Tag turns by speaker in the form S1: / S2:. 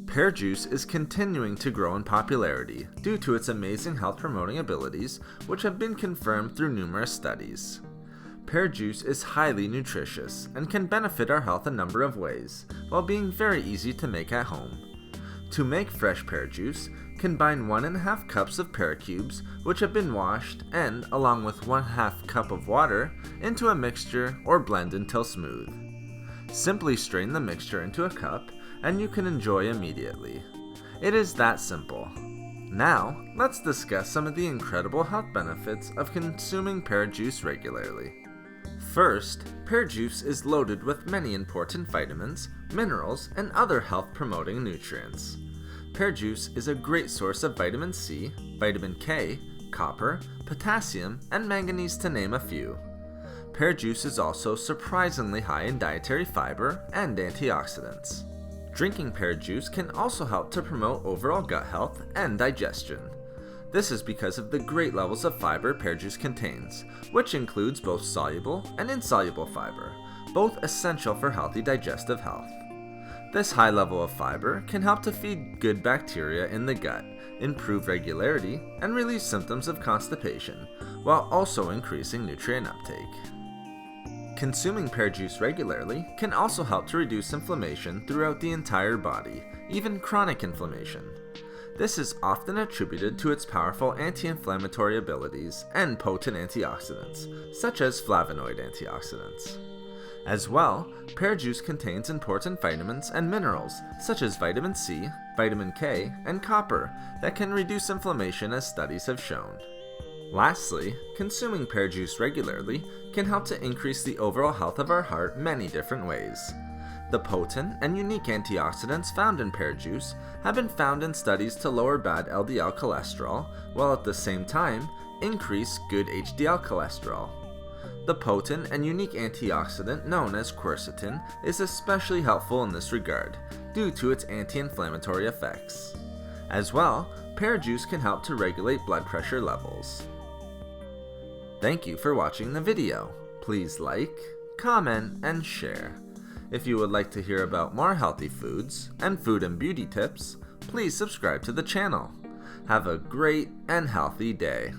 S1: Pear juice is continuing to grow in popularity due to its amazing health-promoting abilities, which have been confirmed through numerous studies. Pear juice is highly nutritious and can benefit our health a number of ways, while being very easy to make at home. To make fresh pear juice, combine 1½ cups of pear cubes which have been washed and, along with 1/2 cup of water, into a mixture or blend until smooth. Simply strain the mixture into a cup and you can enjoy immediately. It is that simple. Now, let's discuss some of the incredible health benefits of consuming pear juice regularly. First, pear juice is loaded with many important vitamins, minerals, and other health-promoting nutrients. Pear juice is a great source of vitamin C, vitamin K, copper, potassium, and manganese to name a few. Pear juice is also surprisingly high in dietary fiber and antioxidants. Drinking pear juice can also help to promote overall gut health and digestion. This is because of the great levels of fiber pear juice contains, which includes both soluble and insoluble fiber, both essential for healthy digestive health. This high level of fiber can help to feed good bacteria in the gut, improve regularity, and relieve symptoms of constipation, while also increasing nutrient uptake. Consuming pear juice regularly can also help to reduce inflammation throughout the entire body, even chronic inflammation. This is often attributed to its powerful anti-inflammatory abilities and potent antioxidants, such as flavonoid antioxidants. As well, pear juice contains important vitamins and minerals, such as vitamin C, vitamin K, and copper, that can reduce inflammation as studies have shown. Lastly, consuming pear juice regularly can help to increase the overall health of our heart many different ways. The potent and unique antioxidants found in pear juice have been found in studies to lower bad LDL cholesterol, while at the same time increase good HDL cholesterol. The potent and unique antioxidant known as quercetin is especially helpful in this regard, due to its anti-inflammatory effects. As well, pear juice can help to regulate blood pressure levels. Thank you for watching the video. Please like, comment, and share. If you would like to hear about more healthy foods and food and beauty tips, please subscribe to the channel. Have a great and healthy day.